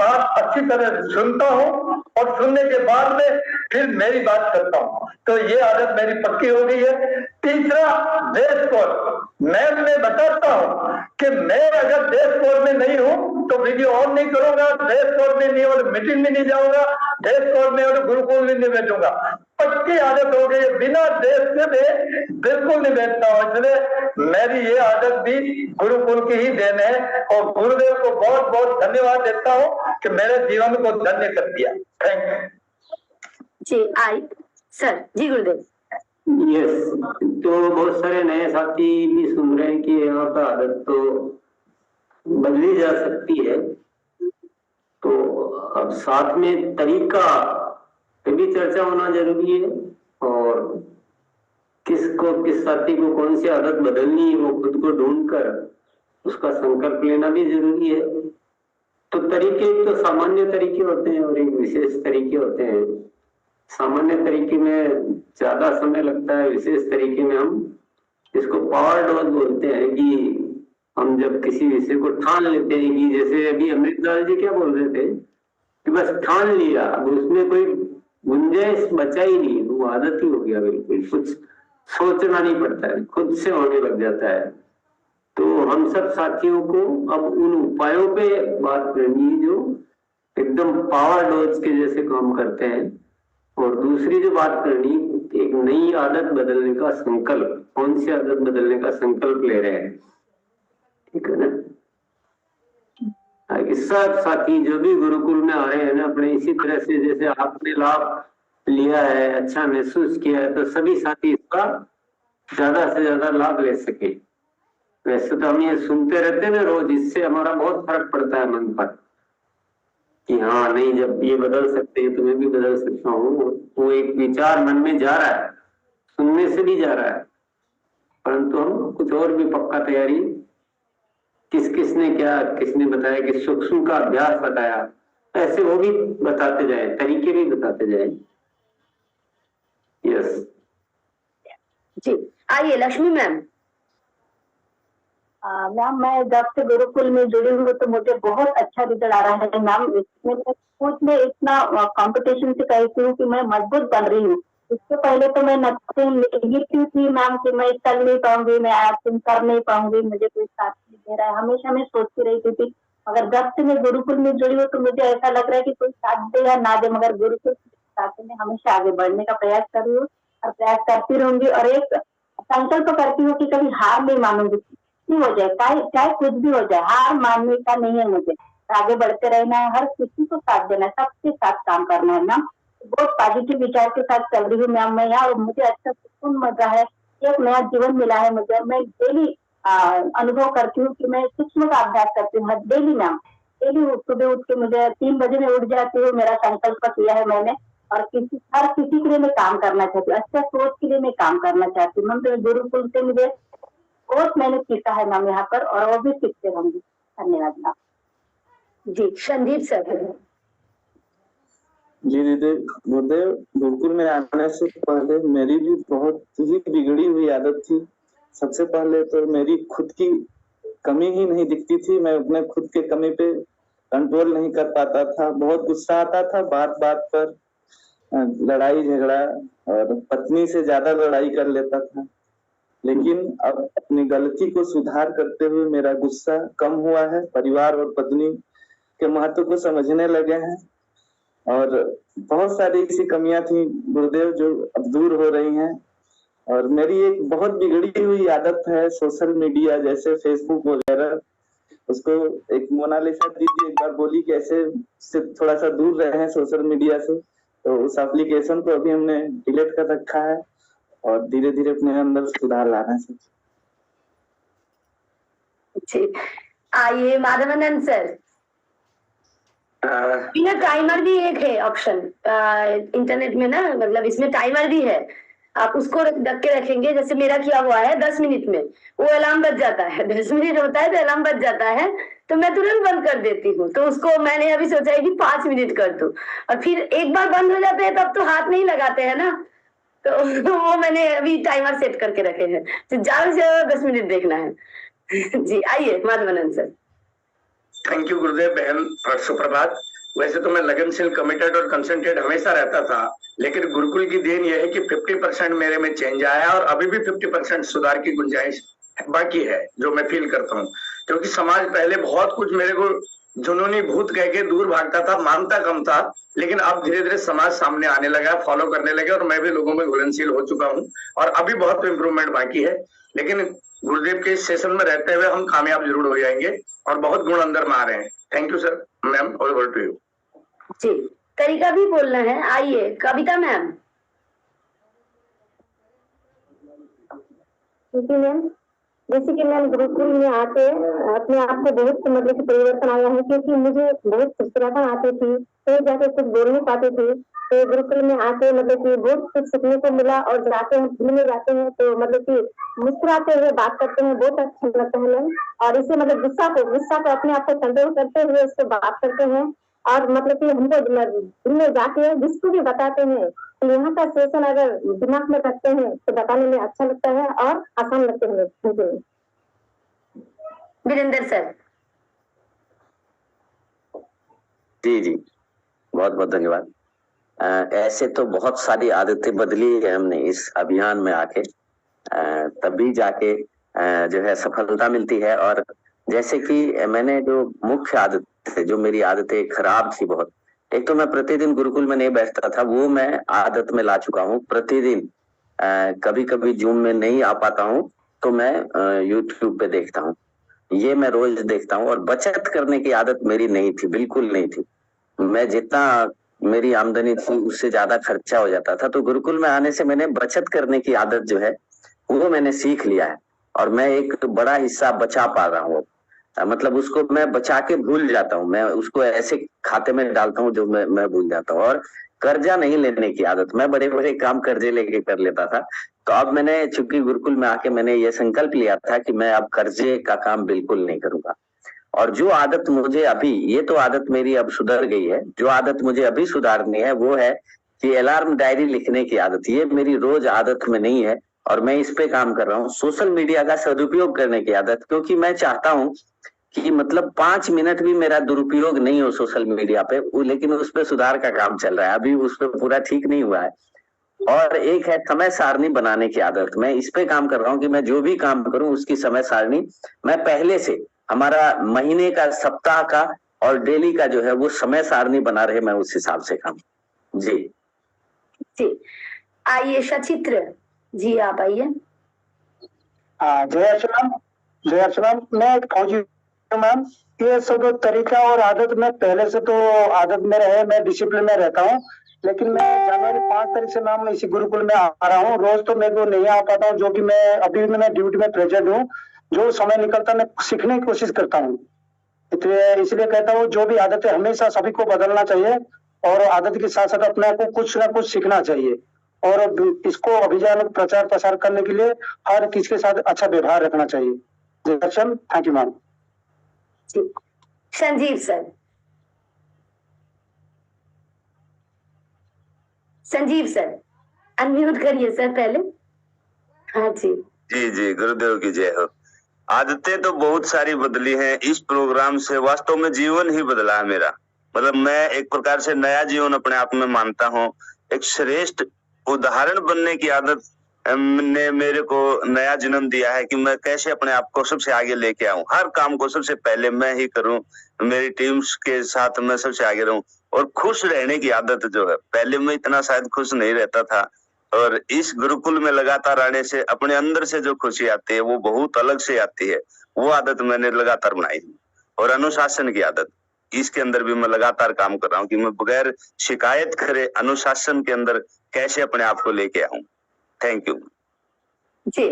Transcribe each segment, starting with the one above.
बात अच्छी तरह से सुनता हूँ और सुनने के बाद में फिर मेरी बात करता हूँ, तो ये आदत मेरी पक्की हो गई है। तीसरा, देश कोड मैं बताता हूँ कि मैं अगर देश कोड में नहीं हूँ तो वीडियो ऑन नहीं करूंगा, देश कोड में नहीं और मीटिंग में नहीं जाऊंगा, देश कोड में और गुरुकुल में नहीं बैठूंगा। पक्की आदत हो गई, बिना देश के मैं बिल्कुल नहीं बैठता हूँ। इसलिए मेरी ये आदत भी गुरुकुल की ही देन है और गुरुदेव को बहुत बहुत धन्यवाद देता हूँ कि मेरे जीवन को धन्य कर दिया। Thank you ji. आई सर जी गुरुदेव। यस, तो बहुत सारे नए साथी भी सुन रहे हैं कि यहाँ का आदत तो बदली जा सकती है, तो अब साथ में तरीका पे भी चर्चा होना जरूरी है और किस साथी को कौन सी आदत बदलनी है वो खुद को ढूंढकर उसका संकल्प लेना भी जरूरी है। तो तरीके तो सामान्य तरीके होते हैं और एक विशेष तरीके होते हैं। सामान्य तरीके में ज्यादा समय लगता है, विशेष तरीके में हम इसको पावर डोज बोलते हैं कि हम जब किसी विषय को ठान लेते हैं कि जैसे अभी अमृतलाल जी क्या बोल रहे थे कि बस ठान लिया, अब उसमें कोई गुंजाइश बचा ही नहीं, वो आदत ही हो गया, बिल्कुल कुछ सोचना नहीं पड़ता है, खुद से होने लग जाता है। तो हम सब साथियों को अब उन उपायों पे बात करनी है जो एकदम पावर डोज के जैसे काम करते हैं, और दूसरी जो बात करनी एक नई आदत बदलने का संकल्प, कौन सी आदत बदलने का संकल्प ले रहे हैं, ठीक है ना। सब साथी जो भी गुरुकुल में आ रहे हैं ना, अपने इसी तरह से जैसे आपने लाभ लिया है, अच्छा महसूस किया है, तो सभी साथी इसका ज्यादा से ज्यादा लाभ ले सके। वैसे तो हम ये सुनते रहते हैं ना रोज, इससे हमारा बहुत फर्क पड़ता है मन पर कि हाँ नहीं, जब ये बदल सकते हैं तो मैं भी बदल सकता हूँ। वो एक विचार मन में जा रहा है, सुनने से भी जा रहा है, परंतु हम कुछ और भी पक्का तैयारी, किसने बताया कि सूक्ष्म का अभ्यास बताया, ऐसे वो भी बताते जाए, तरीके भी बताते जाए। यस जी। आइए लक्ष्मी मैम। मैम मैं जब से गुरुकुल में जुड़ी हूँ तो मुझे बहुत अच्छा रिजल्ट आ रहा है मैम। इसमें खुद में इतना कंपटीशन से कहती हूँ कि मैं मजबूत बन रही हूँ। इससे पहले तो मैं नेगेटिव थी मैम कि मैं चल नहीं पाऊंगी, मैं एक्टिंग कर नहीं पाऊंगी, मुझे कोई साथ नहीं दे रहा है, हमेशा मैं सोचती रहती थी। मगर जब से मैं गुरुकुल में जुड़ी हूँ तो मुझे ऐसा लग रहा है कि कोई साथ दे या ना दे, मगर गुरुकुल के साथ में हमेशा आगे बढ़ने का प्रयास कर रही हूँ और प्रयास करती रहूंगी। और एक संकल्प करती हूँ कि कभी हार नहीं मानूंगी, हो जाए चाहे कुछ भी हो जाए, हार मानने का नहीं है मुझे, आगे बढ़ते रहना है, हर किसी को साथ देना है, सबके साथ काम करना है मैम। बहुत पॉजिटिव विचार के साथ चल रही हूँ मैम मैं यहाँ, और मुझे अच्छा सुकून मिल रहा है, एक नया जीवन मिला है मुझे। मैं डेली अनुभव करती हूँ कि मैं सूक्ष्म का अभ्यास करती हूँ डेली मैम। डेली सुबह उठ के मुझे 3 बजे में उठ जाती हूँ, मेरा संकल्प किया है मैंने, और हर किसी के लिए मैं काम करना चाहती हूँ, अच्छा सोच के लिए मैं काम करना चाहती हूँ मैम। तो गुरुकुल से मुझे बहुत मेहनत सीखा है मैम यहाँ पर, और वो भी सीखते रहूंगी। धन्यवाद मैम। जी संदीप सर। जी दीदी, गुरुदेव गुरुकुल में आने से पहले मेरी भी बहुत ही बिगड़ी हुई आदत थी। सबसे पहले तो मेरी खुद की कमी ही नहीं दिखती थी, मैं अपने खुद के कमी पे कंट्रोल नहीं कर पाता था, बहुत गुस्सा आता था, बात बात पर लड़ाई झगड़ा और पत्नी से ज्यादा लड़ाई कर लेता था। लेकिन अब अपनी गलती को सुधार करते हुए मेरा गुस्सा कम हुआ है, परिवार और पत्नी के महत्व को समझने लगे हैं, और बहुत सारी ऐसी कमियां थी गुरुदेव जो अब दूर हो रही हैं। और मेरी एक बहुत बिगड़ी हुई आदत है सोशल मीडिया जैसे फेसबुक वगैरह, उसको एक मोनालिसा दीदी एक बार बोली कि ऐसे से थोड़ा सा दूर रहे हैं सोशल मीडिया से, तो उस एप्लीकेशन को अभी हमने डिलीट कर रखा है और धीरे धीरे अपने अंदर सुधार ला रहे हैं। जी आइए माधवानंद सर। बिना टाइमर भी एक है ऑप्शन इंटरनेट में ना, मतलब इसमें टाइमर भी है, आप उसको रख के रखेंगे, जैसे मेरा किया हुआ है 10 मिनट में वो अलार्म बज जाता है, 10 मिनट होता है तो अलार्म बज जाता है, तो मैं तुरंत बंद कर देती हूँ। तो उसको मैंने अभी सोचा है कि 5 मिनट कर दूं, और फिर एक बार बंद हो जाते हैं तब तो हाथ नहीं लगाते हैं ना, तो वो मैंने अभी टाइमर सेट करके रखे हैं, तो ज्यादा से ज्यादा 10 मिनट देखना है। जी आइए माधवानंद सर। थैंक यू गुरुदेव बहन, सुप्रभात। वैसे तो मैं लगनशील, कमिटेड और कंसंट्रेट हमेशा रहता था, लेकिन गुरुकुल की देन यह है कि 50% मेरे में चेंज आया और अभी भी 50% सुधार की गुंजाइश बाकी है, जो मैं फील करता हूँ। क्योंकि समाज पहले बहुत कुछ मेरे को जुनूनी भूत कह के दूर भागता था, मानता कम था, लेकिन अब धीरे धीरे समाज सामने आने लगा, फॉलो करने लगे और मैं भी लोगों में घुलनशील हो चुका हूँ और अभी बहुत इम्प्रूवमेंट बाकी है। लेकिन गुरुदेव के सेशन में रहते हुए हम कामयाब जरूर हो जाएंगे और बहुत गुण अंदर में आ रहे हैं। Thank you sir. Ma'am, over to you. जी, तरीका भी बोलना है। आइए कविता मैम। जी मैम, जैसे कि मैम गुरुकुल में आके अपने आप को बहुत मतलब कि परिवर्तन आया है, क्योंकि मुझे बहुत खुशरापन आती थी, तो जाके कुछ बोल नहीं पाती थी। तो गुरुकुल में आके मतलब कि बहुत कुछ सीखने को मिला और जाते हैं फील्ड में जाते हैं तो मतलब कि मुस्कुराते हुए बात करते हैं, बहुत अच्छा लगता है मैम। और इसे मतलब गुस्सा को अपने आप को कंट्रोल करते हुए उसको बात करते हैं और मतलब कि हमको दिन में जाके जिसको भी बताते हैं तो यहाँ का सेशन अगर दिमाग में रखते हैं तो बताने में अच्छा लगता है और आसान लगते हैं। वीरेंद्र सर। जी जी, बहुत बहुत धन्यवाद। ऐसे तो बहुत सारी आदतें बदली है हमने इस अभियान में आके, तभी जाके जो है सफलता मिलती है। और जैसे कि मैंने जो मुख्य आदत थे, जो मेरी आदतें खराब थी बहुत, एक तो मैं प्रतिदिन गुरुकुल में नहीं बैठता था, वो मैं आदत में ला चुका हूँ। प्रतिदिन कभी कभी जूम में नहीं आ पाता हूँ तो मैं यूट्यूब पे देखता हूँ, ये मैं रोज देखता हूँ। और बचत करने की आदत मेरी नहीं थी, बिल्कुल नहीं थी। मैं जितना मेरी आमदनी थी उससे ज्यादा खर्चा हो जाता था। तो गुरुकुल में आने से मैंने बचत करने की आदत जो है वो मैंने सीख लिया है और मैं एक बड़ा हिस्सा बचा पा रहा हूँ। मतलब उसको मैं बचा के भूल जाता हूँ, मैं उसको ऐसे खाते में डालता हूँ जो मैं भूल जाता हूँ। और कर्जा नहीं लेने की आदत, मैं बड़े बड़े काम कर्जे लेके कर लेता था। तो अब मैंने, चूंकि गुरुकुल में आके मैंने ये संकल्प लिया था कि मैं अब कर्जे का काम बिल्कुल नहीं करूंगा। और जो आदत मुझे अभी, ये तो आदत मेरी अब सुधर गई है, जो आदत मुझे अभी सुधारनी है वो है कि अलार्म डायरी लिखने की आदत। ये मेरी रोज आदत में नहीं है और मैं इस पे काम कर रहा हूँ। सोशल मीडिया का सदुपयोग करने की आदत, क्योंकि मैं चाहता हूँ कि मतलब 5 मिनट भी मेरा दुरुपयोग नहीं हो सोशल मीडिया पे, लेकिन उस पे सुधार का काम चल रहा है, अभी उस पे पूरा ठीक नहीं हुआ है। और एक है समय सारणी बनाने की आदत, मैं इस पे काम कर रहा हूँ कि मैं जो भी काम करूँ उसकी समय सारणी मैं पहले से, हमारा महीने का, सप्ताह का और डेली का जो है वो समय सारणी बना रहे, मैं उस हिसाब से काम। जी जी, आइए सचित्र जी, आप आइए। जय अर्चना, जय अर्चना। मैं एक फौजी मैम, ये सब तरीका और आदत में पहले से तो आदत में रहे, मैं डिसिप्लिन में रहता हूँ। लेकिन मैं जनवरी 5 तारीख से मैम इसी गुरुकुल में आ रहा हूँ। रोज तो मेरे को नहीं आ पाता हूँ, जो कि मैं अभी मैं ड्यूटी में प्रेजेंट हूँ। जो समय निकलता मैं सीखने की कोशिश करता हूँ। इसलिए कहता हूँ जो भी आदतें हमेशा सभी को बदलना चाहिए और आदत के साथ साथ अपने को कुछ ना कुछ सीखना चाहिए। और इसको अभियान प्रचार प्रसार करने के लिए हर किसी के साथ अच्छा व्यवहार रखना चाहिए। Thank you ma'am. Sanjeev sir. Sanjeev sir unmute करिए सर पहले। हाँ जी जी जी, गुरुदेव की जय हो। आदतें तो बहुत सारी बदली हैं इस प्रोग्राम से, वास्तव में जीवन ही बदला है मेरा। मतलब मैं एक प्रकार से नया जीवन अपने आप में मानता हूँ। एक श्रेष्ठ उदाहरण बनने की आदत ने मेरे को नया जन्म दिया है कि मैं कैसे अपने आप को सबसे आगे लेके आऊं, हर काम को सबसे पहले मैं ही करूं, मेरी टीम्स के साथ मैं सबसे आगे रहूं। और खुश रहने की आदत जो है, पहले मैं इतना शायद खुश नहीं रहता था, और इस गुरुकुल में लगातार आने से अपने अंदर से जो खुशी आती है वो बहुत अलग से आती है। वो आदत मैंने लगातार बनाई। और अनुशासन की आदत, इसके अंदर भी मैं लगातार काम कर रहा हूँ कि मैं बगैर शिकायत करे अनुशासन के अंदर कैसे अपने आप को लेके आऊं। थैंक यू जी।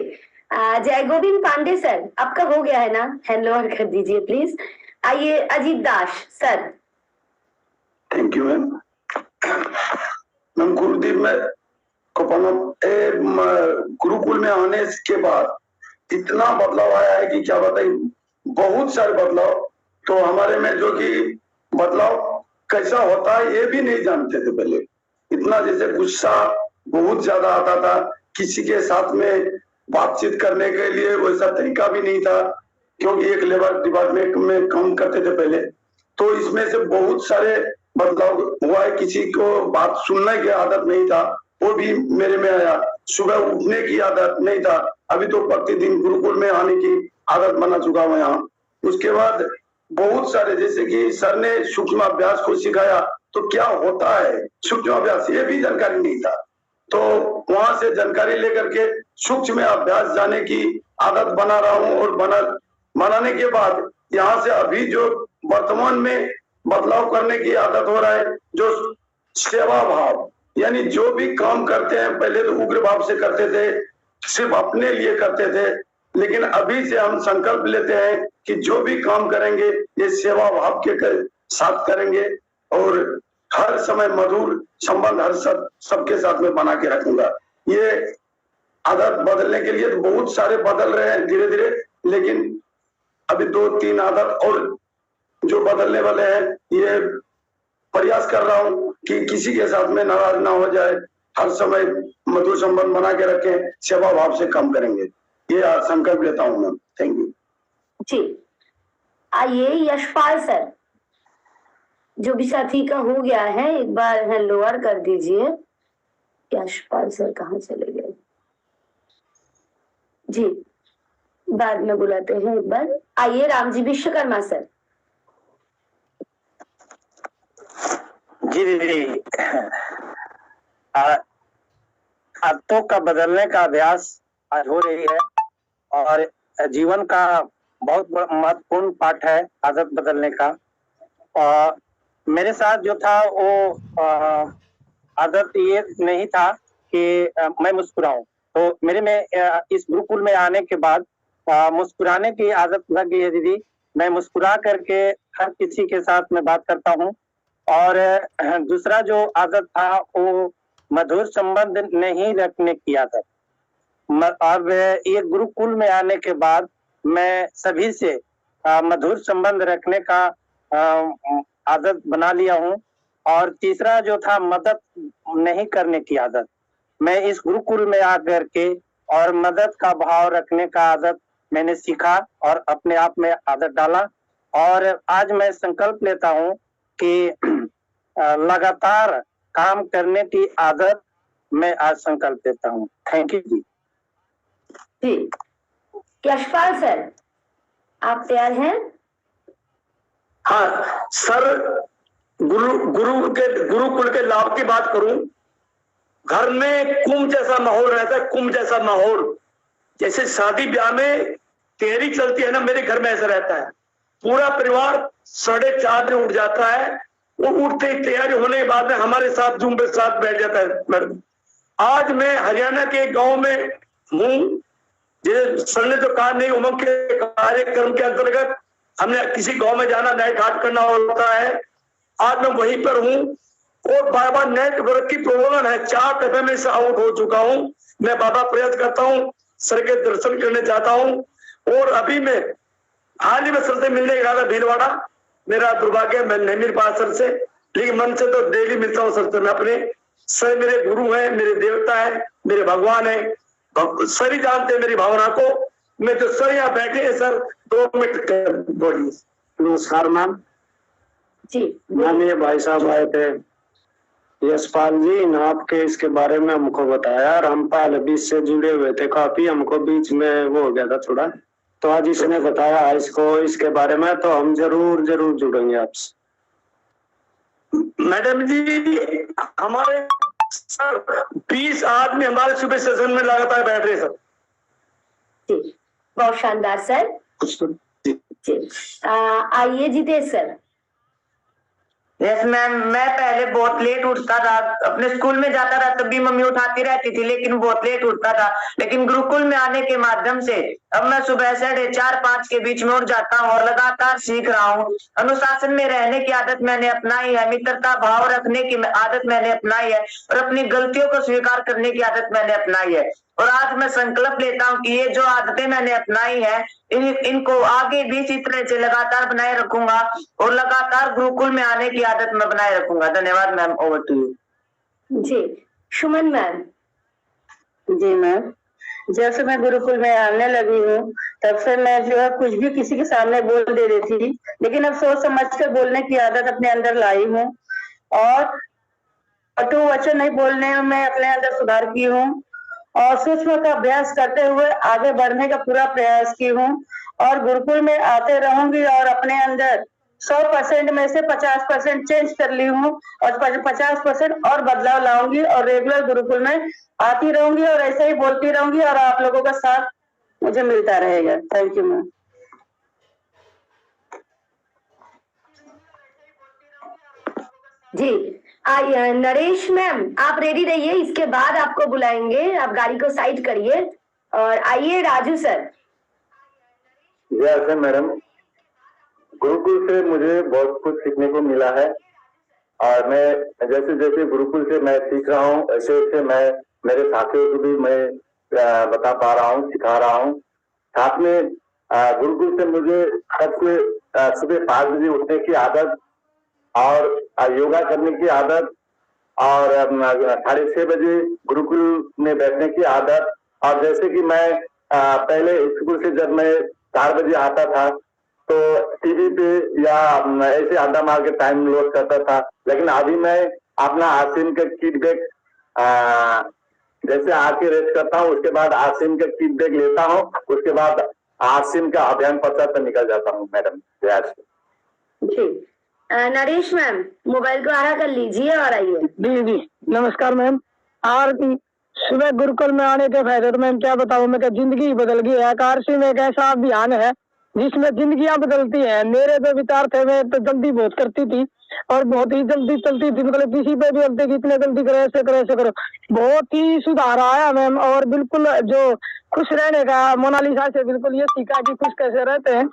जय गोविंद पांडे सर, आपका हो गया है ना, हैंड ओवर कर दीजिए प्लीज। आइए Ajit Das sir. Thank you ma'am. Ma'am Gurudev में गुरुकुल में आने के बाद इतना बदलाव आया है कि क्या बताइए, बहुत सारे बदलाव। तो हमारे में जो कि बदलाव कैसा होता है ये भी नहीं जानते थे पहले। इतना जैसे गुस्सा बहुत ज्यादा आता था, किसी के साथ में बातचीत करने के लिए वैसा तरीका भी नहीं था। क्योंकि एक लेबर डिपार्टमेंट में काम करते थे पहले, तो इसमें से बहुत सारे बदलाव हुआ है। किसी को बात सुनने की आदत नहीं था, वो भी मेरे में आया। सुबह उठने की आदत नहीं था, अभी तो प्रतिदिन गुरुकुल में आने की आदत बना चुका हूँ यहाँ। उसके बाद बहुत सारे, जैसे कि सर ने सूक्ष्म अभ्यास को सिखाया, तो क्या होता है सूक्ष्म अभ्यास, ये भी जानकारी नहीं था। तो वहां से जानकारी लेकर के सूक्ष्म अभ्यास जाने की आदत बना रहा हूँ, और बनाने के बाद यहाँ से अभी जो वर्तमान में बदलाव करने की आदत हो रहा है, जो सेवा भाव, यानी जो भी काम करते हैं, पहले तो उग्र भाव से करते थे, सिर्फ अपने लिए करते थे, लेकिन अभी से हम संकल्प लेते हैं कि जो भी काम करेंगे ये सेवा भाव के साथ करेंगे, और हर समय मधुर संबंध हर सबके साथ में बना के रखूंगा। ये आदत बदलने के लिए तो बहुत सारे बदल रहे हैं धीरे धीरे, लेकिन अभी 2-3 आदत और जो बदलने वाले हैं, ये प्रयास कर रहा हूँ कि किसी के साथ में नाराज ना हो जाए, हर समय मधुर संबंध बना के रखें, सेवा भाव से काम करेंगे, ये संकल्प लेता हूँ मैं। थैंक यू जी। आइए यशपाल सर, जो भी साथी का हो गया है एक बार हैंड ओवर कर दीजिए। यशपाल सर कहाँ चले गए? जी, बाद में बुलाते हैं एक बार। आइए रामजी विश्वकर्मा सर। जी दीदी, आदतों का बदलने का अभ्यास आज हो रही है, और जीवन का बहुत महत्वपूर्ण पार्ट है आदत बदलने का। और मेरे साथ जो था वो आदत ये नहीं था कि मैं मुस्कुराऊं, तो मेरे में इस गुरुकुल में आने के बाद मुस्कुराने की आदत लग गई है दीदी। मैं मुस्कुरा करके हर किसी के साथ में बात करता हूँ। और दूसरा जो आदत था वो मधुर संबंध नहीं रखने की आदत। अब ये गुरुकुल में आने के बाद मैं सभी से मधुर संबंध रखने का आदत बना लिया हूँ। और तीसरा जो था मदद नहीं करने की आदत, मैं इस गुरुकुल में आकर के और मदद का भाव रखने का आदत मैंने सीखा और अपने आप में आदत डाला। और आज मैं संकल्प लेता हूँ कि लगातार काम करने की आदत मैं आज संकल्प लेता हूँ। थैंक यू जी। जी, यशपाल सर आप तैयार हैं? हाँ सर, गुरुकुल के लाभ की बात करूं, घर में कुंभ जैसा माहौल रहता है, कुंभ जैसा माहौल। जैसे शादी ब्याह में तैयारी चलती है ना, मेरे घर में ऐसा रहता है। पूरा परिवार 4:30 में उठ जाता है, वो उठते ही तैयारी होने के बाद में हमारे साथ जूम पे साथ बैठ जाता है। मैडम, आज मैं हरियाणा के गांव में हूँ, जैसे सर ने जो कहा नहीं, उमंग के कार्यक्रम के अंतर्गत हमने किसी गांव में जाना, नाइट हाट करना होता है। आज मैं वहीं पर हूँ और बाबा नेटवर्क की प्रॉब्लम है, 4 दफे में से आउट हो चुका हूँ। मैं बाबा प्रयत्न करता हूँ, सर के दर्शन करने जाता हूँ। और अभी मैं हाल ही में सर से मिलने गया था भीलवाड़ा। मेरा दुर्भाग्य मैं नहीं मिल पाया सर से, लेकिन मन से तो डेली मिलता हूँ सर से। मैं अपने सर मेरे गुरु हैं, मेरे देवता है, मेरे भगवान है, सर ही जानते हैं मेरी भावना को। मैं जो सर यहाँ बैठे हैं सर, 2 मिनट बोलिए। नमस्कार मैम जी। मैम, ये भाई साहब आए थे यशपाल जी ने आपके इसके बारे में हमको बताया, और हम पहले बीच से जुड़े हुए थे काफी, हमको बीच में वो हो गया था थोड़ा, तो आज इसने बताया इसको इसके बारे में, तो हम जरूर जुड़ेंगे आपसे। मैडम जी, हमारे सर 20 आदमी हमारे सुबह सेशन में लगातार बैठ रहे सर। जी, बहुत शानदार सर। जी, आइए जितेश सर। यस मैम, मैं पहले बहुत लेट उठता था, अपने स्कूल में जाता था तब भी मम्मी उठाती रहती थी, लेकिन बहुत लेट उठता था। लेकिन गुरुकुल में आने के माध्यम से अब मैं सुबह 4:30-5 के बीच में उठ जाता हूँ और लगातार सीख रहा हूँ। अनुशासन में रहने की आदत मैंने अपनाई है, मित्रता भाव रखने की आदत मैंने अपनाई है, और अपनी गलतियों को स्वीकार करने की आदत मैंने अपनाई है। और आज मैं संकल्प लेता हूँ कि ये जो आदतें मैंने अपनाई है इनको आगे भी इसी तरह से लगातार बनाए रखूंगा, और लगातार गुरुकुल में आने की आदत मैं बनाए रखूंगा। धन्यवाद मैम, ओवर टू यू। जी, सुमन मैम। जी मैम, जब से मैं गुरुकुल में आने लगी हूँ तब से मैं जो है कुछ भी किसी के सामने बोल दे रही थी, लेकिन अब सोच समझ कर बोलने की आदत अपने अंदर लाई हूँ और कटु वचन नहीं बोलने में अपने अंदर सुधार की हूँ और सूक्ष्म का अभ्यास करते हुए आगे बढ़ने का पूरा प्रयास की हूँ और गुरुकुल में आते रहूंगी और अपने अंदर 100% में से 50% चेंज कर ली हूँ और 50% और बदलाव लाऊंगी और रेगुलर गुरुकुल में आती रहूंगी और ऐसे ही बोलती रहूंगी और आप लोगों का साथ मुझे मिलता रहेगा। Thank you ma'am. जी आइए नरेश मैम, आप रेडी रहिए, इसके बाद आपको बुलाएंगे, आप गाड़ी को साइड करिए और आइए राजू सर। जय मैडम, गुरुकुल से मुझे बहुत कुछ सीखने को मिला है और मैं जैसे जैसे गुरुकुल से मैं सीख रहा हूँ ऐसे वैसे मैं मेरे साथियों को भी मैं बता पा रहा हूँ, सिखा रहा हूँ। साथ में गुरुकुल से मुझे सबसे सुबह 5 बजे उठने की आदत और योगा करने की आदत और 6:30 बजे गुरुकुल में बैठने की आदत और जैसे कि मैं पहले स्कूल से जब मैं 4 बजे आता था तो टीवी पे या ऐसे आधा मार के टाइम लॉस करता था, लेकिन अभी मैं अपना आसिम का फीडबैक जैसे आके रेस्ट करता हूँ उसके बाद आसिम का फीडबैक लेता हूँ, उसके बाद आसिम का अभियान पश्चात पर निकल जाता हूँ मैडम। जी नरेश मैम, मोबाइल को आड़ा कर लीजिए और आइए। जी जी नमस्कार मैम। और सुबह गुरुकुल में आने के फायदे तो मैम क्या बताऊँ, मैं क्या जिंदगी बदल गई है। कारसी में एक ऐसा अभियान है जिसमें जिंदगियां बदलती हैं। मेरे तो विचार थे, मैं तो जल्दी बहुत करती थी और बहुत ही जल्दी चलती थी, मतलब किसी पे भी बोलते कि इतने जल्दी करो, ऐसे करो ऐसे करो। बहुत ही सुधार आया मैम और बिल्कुल जो खुश रहने का मोनालिसा से बिल्कुल ये सीखा कि खुश कैसे रहते हैं।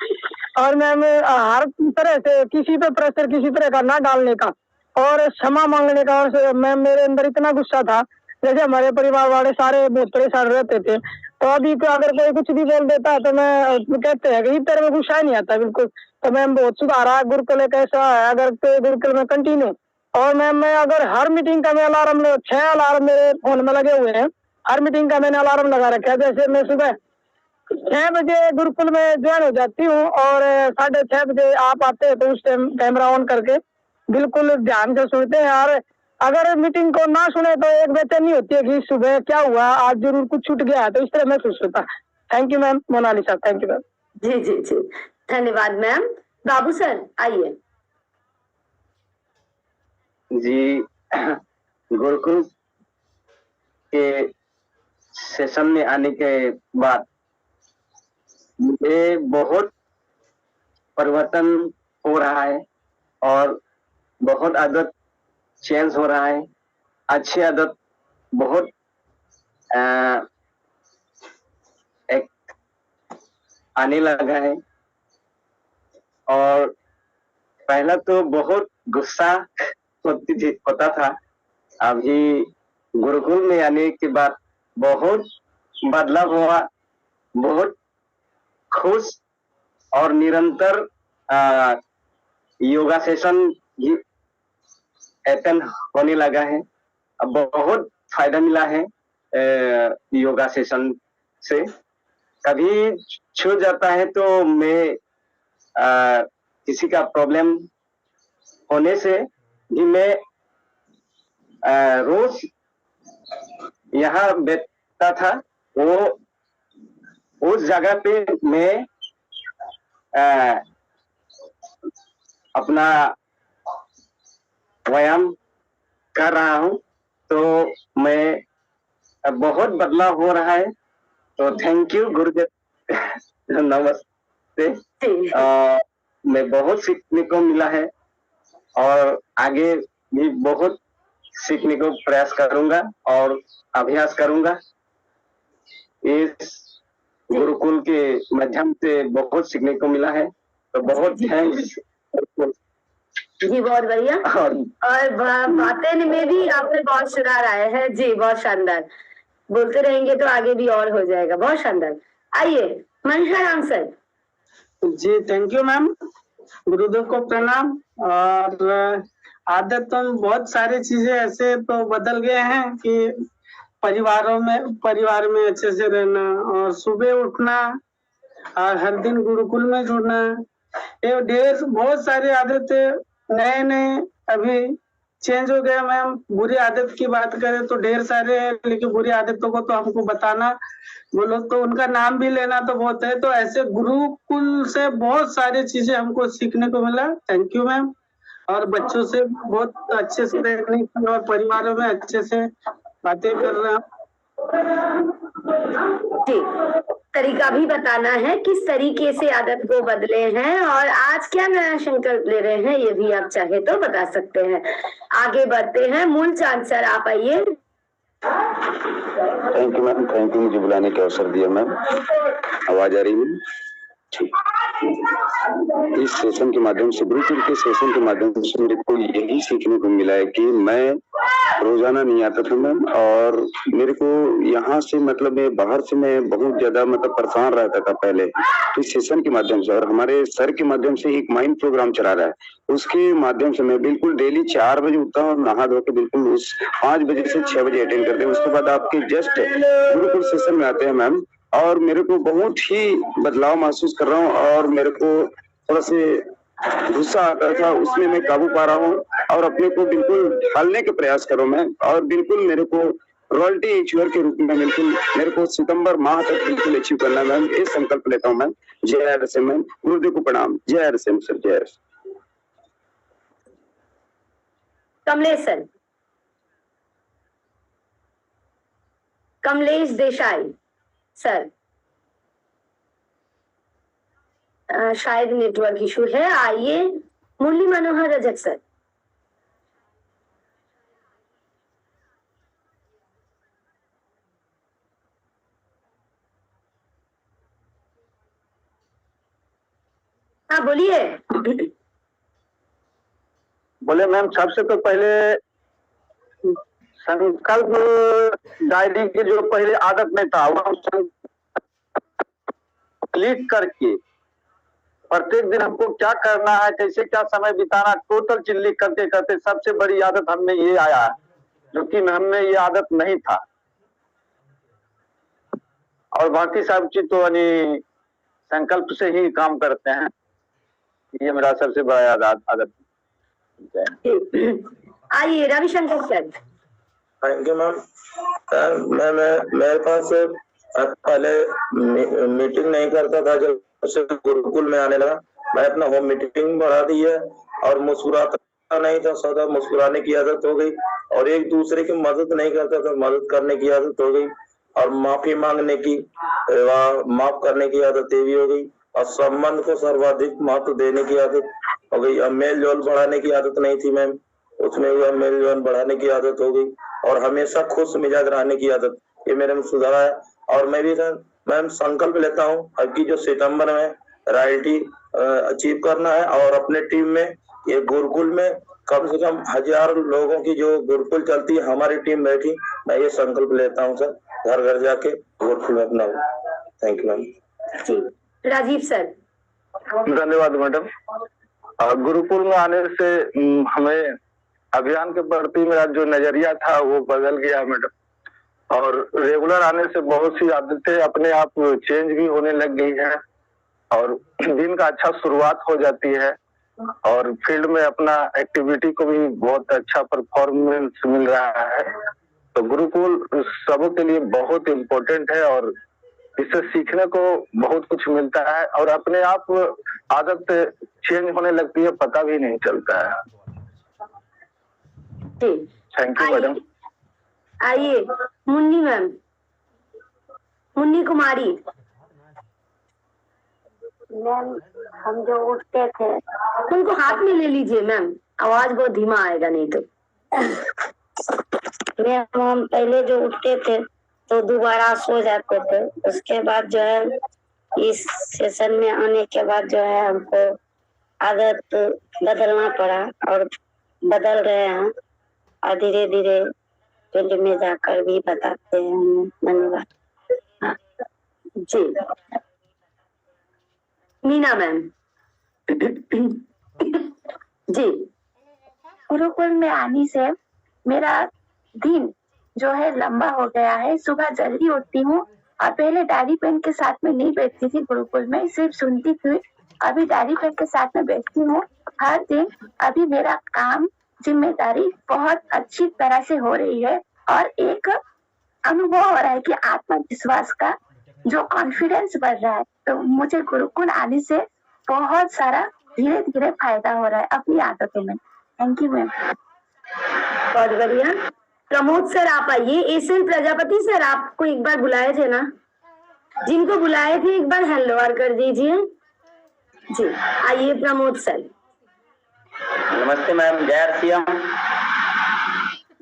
और मैम हर तरह से किसी पे प्रेशर किसी तरह का ना डालने का और क्षमा मांगने का। और मैम मेरे अंदर इतना गुस्सा था, जैसे हमारे परिवार वाले सारे बहुत परेशान रहते थे, तो अभी तो अगर कोई कुछ भी बोल देता है तो मैं कहते हैं कि तेरे में गुस्सा नहीं आता बिल्कुल। तो मैम बहुत सुधारा गुरुकुल एक ऐसा है, अगर तो गुरुकुल में कंटिन्यू। और मैम मैं अगर हर मीटिंग का मैं अलार्म 6 अलार्म मेरे फोन में लगे हुए हैं, हर मीटिंग का मैंने अलार्म लगा रखा है। जैसे मैं सुबह 6 बजे गुरुकुल में ज्वाइन हो जाती हूँ और 6:30 बजे आप आते हैं तो उस टाइम कैमरा ऑन करके बिल्कुल ध्यान से सुनते हैं। और अगर मीटिंग को ना सुने तो एक बेचैनी होती है कि सुबह क्या हुआ, आज जरूर कुछ छूट गया, तो इस तरह महसूस होता है। Thank you ma'am Monalisa, thank you ma'am. जी जी जी धन्यवाद मैम। बाबू सर आइए। जी गुरुकुल के सेशन में आने के बाद मुझे बहुत परिवर्तन हो रहा है और बहुत आदत चेंज हो रहा है। अच्छी आदत बहुत एक आने लगा है और पहला तो बहुत गुस्सा होता था, अभी गुरुकुल में आने के बाद बहुत बदलाव हुआ, बहुत खुश और निरंतर योगा सेशन भी अटेंड होने लगा है। अब बहुत फायदा मिला है योगा सेशन से। कभी छूट जाता है तो मैं किसी का प्रॉब्लम होने से भी मैं रोज यहाँ बैठता था, वो उस जगह पे मैं अपना व्यायाम कर रहा हूँ, तो मैं बहुत बदलाव हो रहा है। तो थैंक यू गुरुदेव, नमस्ते। मैं बहुत सीखने को मिला है और आगे भी बहुत सीखने को प्रयास करूंगा और अभ्यास करूंगा। इस गुरुकुल के माध्यम से बहुत सीखने को मिला है, तो बहुत थैंक्स। जी बहुत बढ़िया। और बातें में भी आपने बहुत सुधार आया है जी, बहुत शानदार। बोलते रहेंगे तो आगे भी और हो जाएगा, बहुत शानदार। आइए मनशा राम सर। जी थैंक यू मैम, गुरुदेव को प्रणाम। और आदत तो बहुत सारी चीजें ऐसे तो बदल गए हैं कि परिवार में अच्छे से रहना और सुबह उठना और हर दिन गुरुकुल में जुड़ना, ये बहुत सारी आदतें नए अभी चेंज हो गया मैम। बुरी आदत की बात करें तो ढेर सारे हैं, लेकिन बुरी आदतों को तो हमको बताना बोलो तो उनका नाम भी लेना तो बहुत है। तो ऐसे गुरुकुल से बहुत सारी चीजें हमको सीखने को मिला। Thank you ma'am. और बच्चों से बहुत अच्छे से रहने की और परिवारों में अच्छे से बातें कर रहा जी, तरीका भी बताना है किस तरीके से आदत को बदले हैं और आज क्या नया संकल्प ले रहे हैं, ये भी आप चाहे तो बता सकते हैं। आगे बढ़ते हैं। मूलचंद सर आप आइए। Thank you ma'am, thank you मुझे बुलाने का अवसर दिया मैम। आवाज आ रही है? ठीक। इस सेशन के माध्यम से, गुरुकुल के सेशन के माध्यम से मेरे को यही सीखने को मिला है कि मैं रोजाना नहीं आता था मैम, और मेरे को यहाँ से मतलब मैं बाहर से मैं बहुत ज्यादा मतलब परेशान रहता था पहले। तो इस सेशन के माध्यम से और हमारे सर के माध्यम से एक माइंड प्रोग्राम चला रहा है, उसके माध्यम से मैं बिल्कुल डेली 4 बजे उठता हूँ, नहा धो के बिल्कुल उस 5 बजे से 6 बजे अटेंड करते हैं। उसके बाद आपके जस्ट गुरुकुल सेशन में आते हैं मैम, और मेरे को बहुत ही बदलाव महसूस कर रहा हूँ और मेरे को थोड़ा से गुस्सा आता था, उसमें मैं काबू पा रहा हूँ और अपने को बिल्कुल ढालने के प्रयास करो मैं। और बिल्कुल मेरे को रॉयल्टी अचीवर के रूप में बिल्कुल मेरे को सितंबर माह तक बिल्कुल अचीव करना है मैम, ये संकल्प लेता हूँ मैम। जय RSM मैम, गुरुदेव को प्रणाम। जय RSM सर, जय RSM। Kamlesh sir, Kamlesh Desai sir, शायद नेटवर्क इशू है। आइए मुरली मनोहर रजक सर। हाँ बोलिए। बोले मैम, सबसे तो पहले संकल्प डायरी की जो पहले आदत में था वो क्लिक करके प्रत्येक दिन हमको क्या करना है, कैसे क्या समय बिताना, टोटल चीज लिख करते करते सबसे बड़ी आदत हमने ये आया है, जो कि हमने ये आदत नहीं था। और बाकी सब चीज तो यानी संकल्प से ही काम करते हैं। ये मेरा सबसे बड़ा आदत। आइए Ravishankar sir. Thank you ma'am. मेरे पास पहले मीटिंग नहीं करता था, जब से गुरुकुल में आने लगा मैं अपना होम मीटिंग बढ़ा दी है और मुस्कुराता नहीं था, सदा मुस्कुराने की आदत हो गई और एक दूसरे की मदद नहीं करता था, मदद करने की आदत हो गई और माफी मांगने की, माफ करने की आदत ये भी हो गई और संबंध को सर्वाधिक महत्व देने की आदत हो गई। अब मेल जोल बढ़ाने की आदत नहीं थी मैम, उसमें भी मेल जोल बढ़ाने की आदत हो गई और हमेशा खुश मिजाज रहने की आदत, ये मेरे में सुधार है। और मैं भी मैम संकल्प लेता हूँ अब की जो सितंबर में रॉयल्टी अचीव करना है और अपने टीम में ये गुरुकुल में कम से कम 1000 लोगों की जो गुरुकुल चलती है हमारी टीम बैठी, मैं ये संकल्प लेता हूँ सर, घर घर जाके गुरुकुल में अपना। Thank you ma'am. Rajiv sir. धन्यवाद मैडम। गुरुकुल में आने से हमें अभियान के प्रति मेरा जो नजरिया था वो बदल गया मैडम, और रेगुलर आने से बहुत सी आदतें अपने आप चेंज भी होने लग गई है और दिन का अच्छा शुरुआत हो जाती है और फील्ड में अपना एक्टिविटी को भी बहुत अच्छा परफॉर्मेंस मिल रहा है। तो गुरुकुल सबों के लिए बहुत इम्पोर्टेंट है और इससे सीखने को बहुत कुछ मिलता है और अपने आप आदत चेंज होने लगती है, पता भी नहीं चलता है। Thank you madam. आइए मुन्नी मैम, मुन्नी कुमारी। मैम हम जो उठते थे, उनको हाथ में ले लीजिए मैम, आवाज बहुत धीमा आएगा नहीं तो। मैम हम पहले जो उठते थे तो दोबारा सो जाते थे, उसके बाद जो है इस सेशन में आने के बाद जो है हमको आदत बदलना पड़ा और बदल रहे हैं और धीरे धीरे फील्ड में जाकर भी बताते हैं। धन्यवाद जी। मीना मैम। जी। गुरुकुल में आने से मेरा दिन जो है लंबा हो गया है। सुबह जल्दी उठती हूँ और पहले डायरी पेन के साथ में नहीं बैठती थी गुरुकुल में, सिर्फ सुनती थी। अभी डायरी पेन के साथ में बैठती हूँ हर दिन। अभी मेरा काम जिम्मेदारी बहुत अच्छी तरह से हो रही है और एक अनुभव हो रहा है कि आत्मविश्वास का जो कॉन्फिडेंस बढ़ रहा है। तो मुझे गुरुकुल आने से बहुत सारा धीरे धीरे फायदा हो रहा है अपनी आदतों में। Thank you ma'am. बहुत बढ़िया। प्रमोद सर आप आइए। एसएन प्रजापति सर आपको एक बार बुलाए थे ना, जिनको बुलाए थे एक बार हेलो कर दीजिए जी। आइए प्रमोद सर। नमस्ते मैम, जय श्री राम।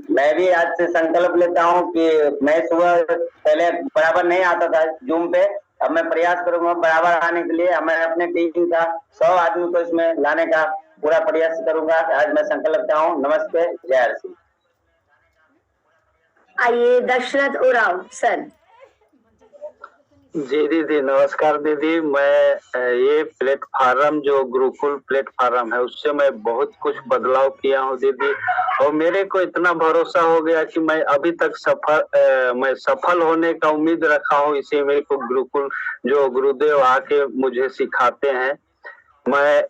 मैं भी आज से संकल्प लेता हूँ कि मैं सुबह पहले बराबर नहीं आता था जूम पे, अब मैं प्रयास करूंगा बराबर आने के लिए। मैं अपने टीम का 100 आदमी को इसमें लाने का पूरा प्रयास करूंगा। आज मैं संकल्प लेता हूँ। नमस्ते, जय श्री। आइए दशरथ उराव सर। जी दीदी, नमस्कार दीदी। मैं ये प्लेटफार्म जो गुरुकुल प्लेटफार्म है उससे मैं बहुत कुछ बदलाव किया हूँ दीदी, और मेरे को इतना भरोसा हो गया कि मैं अभी तक सफल होने का उम्मीद रखा हूँ। इसे मेरे को गुरुकुल जो गुरुदेव आके मुझे सिखाते हैं। मैं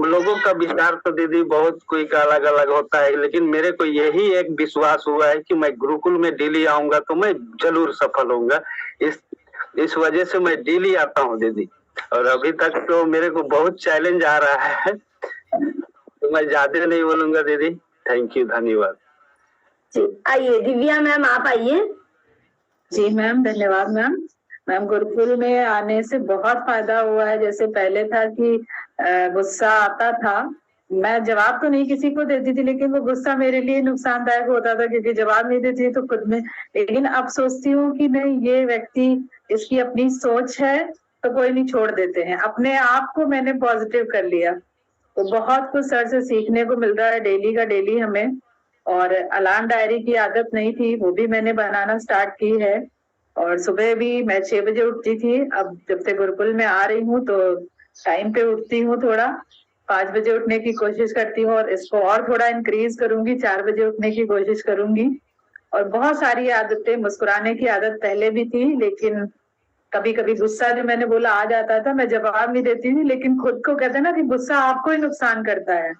लोगों का विचार तो दीदी बहुत कोई का अलग अलग होता है, लेकिन मेरे को यही एक विश्वास हुआ है कि मैं गुरुकुल में डेली आऊंगा तो मैं जरूर सफल होऊंगा। इस वजह से मैं डेली आता हूँ दीदी, और अभी तक तो मेरे को बहुत चैलेंज आ रहा है तो मैं ज्यादा नहीं बोलूंगा दीदी। थैंक यू, धन्यवाद जी। आइए दिव्या मैम आप आइए। जी मैम, धन्यवाद मैम। मैम गुरुकुल में आने से बहुत फायदा हुआ है। जैसे पहले था कि गुस्सा आता था, मैं जवाब तो नहीं किसी को देती थी, लेकिन वो गुस्सा मेरे लिए नुकसानदायक होता था क्योंकि जवाब नहीं देती तो खुद में। लेकिन अब सोचती हूँ कि नहीं, ये व्यक्ति, इसकी अपनी सोच है तो कोई नहीं, छोड़ देते हैं। अपने आप को मैंने पॉजिटिव कर लिया। तो बहुत कुछ सर से सीखने को मिल रहा है डेली का डेली हमें। और अलार्म डायरी की आदत नहीं थी, वो भी मैंने बनाना स्टार्ट की है। और सुबह भी मैं 6 बजे उठती थी, अब जब से गुरुकुल में आ रही हूँ तो टाइम पे उठती हूँ, थोड़ा 5 बजे उठने की कोशिश करती हूँ, और इसको और थोड़ा इंक्रीज करूंगी, 4 बजे उठने की कोशिश करूंगी। और बहुत सारी आदतें, मुस्कुराने की आदत पहले भी थी, लेकिन कभी कभी गुस्सा जो मैंने बोला आ जाता था, मैं जवाब नहीं देती थी, लेकिन खुद को कहते हैं ना कि गुस्सा आपको ही नुकसान करता है,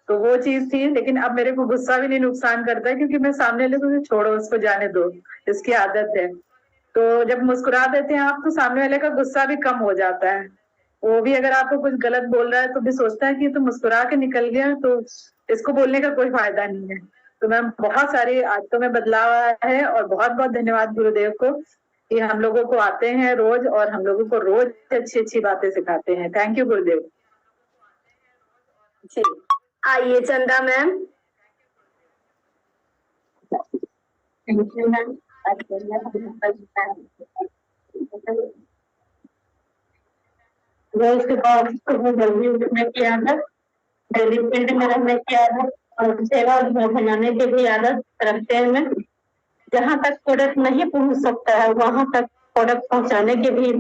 तो वो चीज थी। लेकिन अब मेरे को गुस्सा भी नहीं नुकसान करता है, क्योंकि मैं सामने वाले को छोड़ो, उसको जाने दो, इसकी आदत है। तो जब मुस्कुरा देते हैं आप तो सामने वाले का गुस्सा भी कम हो जाता है। वो भी अगर आपको कुछ गलत बोल रहा है तो भी सोचता है कि तो मुस्कुरा के निकल गया, तो इसको बोलने का कोई फायदा नहीं है। तो मैम बहुत सारी आदतों में बदलाव आया है, और बहुत बहुत धन्यवाद गुरुदेव को कि हम लोगों को आते हैं रोज और हम लोगों को रोज अच्छी अच्छी बातें सिखाते हैं। थैंक यू गुरुदेव जी। आइए Chanda ma'am. Thank you ma'am. रोज के बाद जल्दी उठने की आदत, डेली फील्ड में रहने की आदत और सेवा बनाने की भी आदत रखते हैं। मैं जहाँ तक प्रोडक्ट नहीं पहुँच सकता है वहां तक प्रोडक्ट पहुँचाने के भी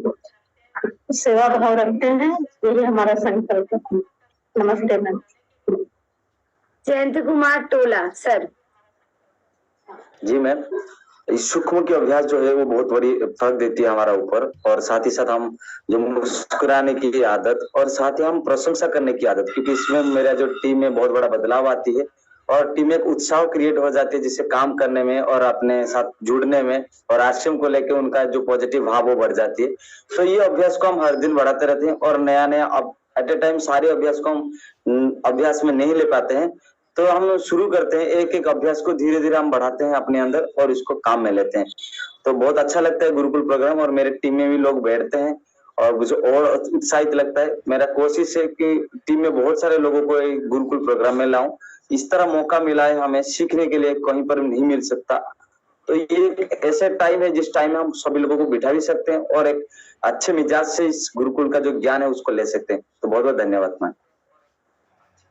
सेवा भाव रखते हैं। यही हमारा संकल्प है। नमस्ते मैम। जयंत कुमार टोला सर। जी मैम, इस सूक्ष्म की अभ्यास जो है वो बहुत बड़ी फर्क देती है हमारा ऊपर, और साथ ही साथ हम जो मुस्कुराने की आदत और साथ ही हम प्रशंसा करने की आदत, क्योंकि इसमें मेरा जो टीम में बहुत बड़ा बदलाव आती है और टीम में एक उत्साह क्रिएट हो जाती है, जिससे काम करने में और अपने साथ जुड़ने में और आश्रम को लेकर उनका जो पॉजिटिव भाव वो बढ़ जाती है। तो ये अभ्यास को हम हर दिन बढ़ाते रहते हैं, और नया नया अब एट ए टाइम सारे अभ्यास को हम अभ्यास में नहीं ले पाते हैं, तो हम शुरू करते हैं एक एक अभ्यास को, धीरे धीरे हम बढ़ाते हैं अपने अंदर और इसको काम में लेते हैं। तो बहुत अच्छा लगता है गुरुकुल प्रोग्राम, और मेरे टीम में भी लोग बैठते हैं और मुझे और उत्साहित लगता है। मेरा कोशिश है कि टीम में बहुत सारे लोगों को गुरुकुल प्रोग्राम में लाऊं। इस तरह मौका मिला है हमें सीखने के लिए, कहीं पर नहीं मिल सकता। तो ये ऐसे टाइम है जिस टाइम में हम सभी लोगों को बिठा भी सकते हैं और एक अच्छे मिजाज से इस गुरुकुल का जो ज्ञान है उसको ले सकते हैं। तो बहुत बहुत धन्यवाद मैम।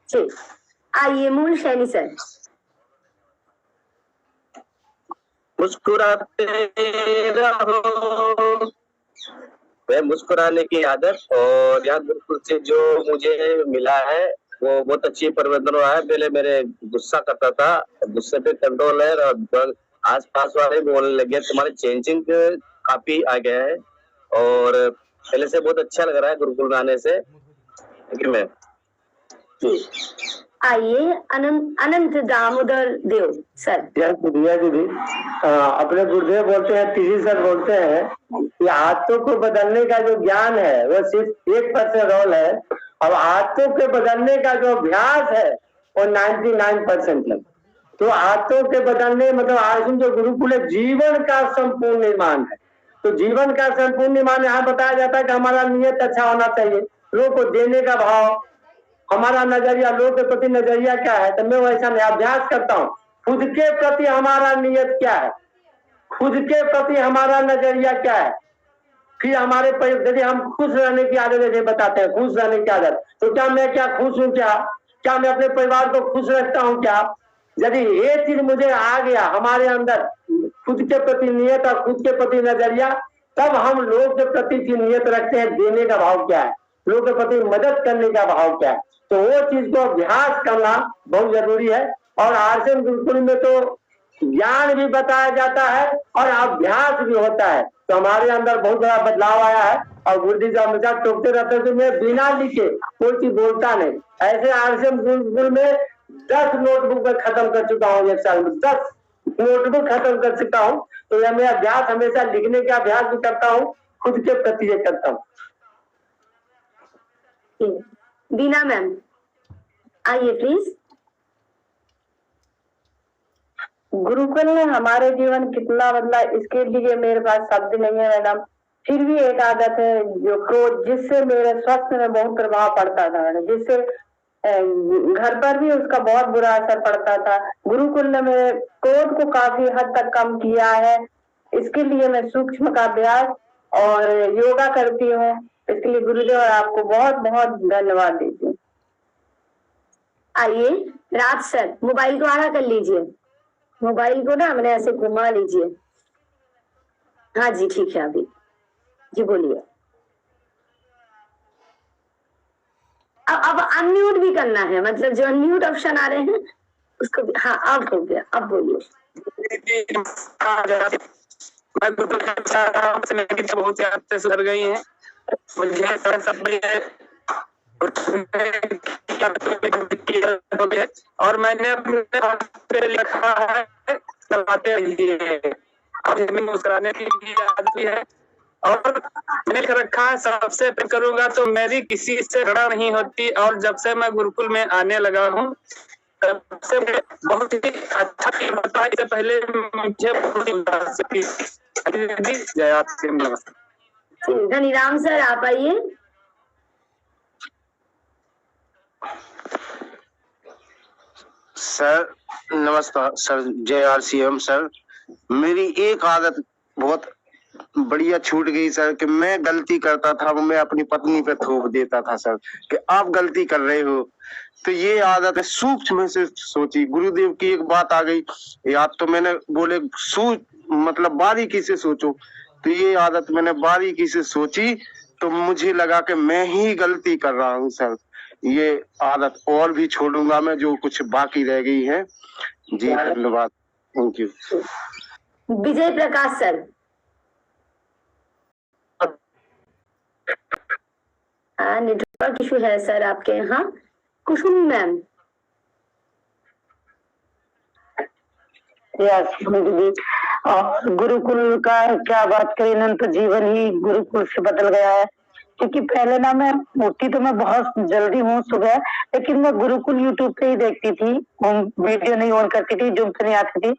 जी। आइए मूल शैनी सर। मुस्कुराते रहो, वह मुस्कुराने की आदत, और यहाँ गुरुकुल से जो मुझे मिला है वो बहुत अच्छी परिवर्तन हुआ है। पहले मेरे गुस्सा करता था, गुस्से पे कंट्रोल है, और आसपास वाले बोलने लगे तुम्हारे चेंजिंग काफी आ गया है और पहले से बहुत अच्छा लग रहा है गुरुकुल में आने से। मैं आइए अनंत दामोदर देव सर। दिया दीदी अपने गुरुदेव बोलते हैं, तीजी सर बोलते हैं कि आदतों को बदलने का जो ज्ञान है वो सिर्फ 1% रोल है और आदतों के बदलने का जो अभ्यास है वो 99% है। तो आदतों के बदलने मतलब आज जो गुरुकुल है जीवन का संपूर्ण निर्माण है। तो जीवन का संपूर्ण निर्माण यहाँ बताया जाता है कि हमारा नियत अच्छा होना चाहिए, लोग को देने का भाव, हमारा नजरिया, लोग के प्रति नजरिया क्या है। तो मैं वैसा नहीं अभ्यास करता हूँ, खुद के प्रति हमारा नियत क्या है, खुद के प्रति हमारा नजरिया क्या है। फिर हमारे यदि हम खुश रहने की आदत जैसे बताते हैं, खुश रहने की आदत, तो क्या मैं क्या खुश हूँ, क्या मैं अपने परिवार को खुश रखता हूँ क्या। यदि ये चीज मुझे आ गया हमारे अंदर, खुद के प्रति नियत और खुद के प्रति नजरिया, तब हम लोग के प्रति की नियत रखते हैं, देने का भाव क्या है, लोग के प्रति मदद करने का भाव क्या है। तो वो चीज को अभ्यास करना बहुत जरूरी है। और आरसीएम गुरुकुल में तो ज्ञान भी बताया जाता है और अभ्यास भी होता है। तो हमारे अंदर बहुत बड़ा बदलाव आया है और गुरुजी जी हमेशा टोकते रहते हैं कि मैं बिना लिखे कोई चीज बोलता नहीं। ऐसे आरसीएम गुरुकुल में 10 नोटबुक में खत्म कर चुका हूँ, 1 साल में 10 नोटबुक खत्म कर चुका हूँ। तो यह मैं अभ्यास हमेशा लिखने का अभ्यास भी करता हूँ, खुद के प्रति ये करता हूँ। बीना मैम आइए प्लीज। गुरुकुल ने हमारे जीवन कितना बदला इसके लिए मेरे पास शब्द नहीं है मैडम। फिर भी एक आदत है जो क्रोध, जिससे मेरे स्वास्थ्य में बहुत प्रभाव पड़ता था, जिससे घर पर भी उसका बहुत बुरा असर पड़ता था। गुरुकुल ने मेरे क्रोध को काफी हद तक कम किया है। इसके लिए मैं सूक्ष्म का अभ्यास और योगा करती हूँ। इसके लिए गुरुदेव आपको बहुत बहुत धन्यवाद देती हूँ। आइए राज सर, मोबाइल को आड़ा कर लीजिए, मोबाइल को ना मैंने ऐसे घुमा लीजिए। हाँ जी ठीक है, अभी जी बोलिए। अब अनम्यूट भी करना है, मतलब जो अनम्यूट ऑप्शन आ रहे हैं उसको भी। हाँ अब हो गया, अब बोलिए। बहुत यादें सुधर गई हैं मुझे, और मैंने अपने लिखा है मुस्कुराने की आदत भी है और मैंने लिख रखा है सबसे प्रेम करूंगा तो मेरी किसी से लड़ा नहीं होती। और जब से मैं गुरुकुल में आने लगा हूँ तब से बहुत ही अच्छा फील होता है। इससे पहले मुझे धनीराम सर आप आइए। सर नमस्कार सर, जय आरसीएम सर। मेरी एक आदत बहुत बढ़िया छूट गई सर कि मैं गलती करता था, मैं अपनी पत्नी पे थोप देता था सर कि आप गलती कर रहे हो। तो ये आदत है सूक्ष्म से सोची, गुरुदेव की एक बात आ गई याद, तो मैंने बोले मतलब बारीकी से सोचो। तो ये आदत मैंने बारीकी से सोची तो मुझे लगा कि मैं ही गलती कर रहा हूँ सर। ये आदत और भी छोड़ूंगा मैं जो कुछ बाकी रह गई है जी। धन्यवाद, thank you. Vijay Prakash sir. Network issue है सर आपके यहाँ। कुसुम मैम। दीदी गुरुकुल का क्या बात करें ना, तो जीवन ही गुरुकुल से बदल गया है। क्योंकि पहले ना मैं उठती तो मैं बहुत जल्दी हूँ सुबह, लेकिन मैं गुरुकुल यूट्यूब पे ही देखती थी, वीडियो नहीं ऑन करती थी, जूम पे नहीं आती थी।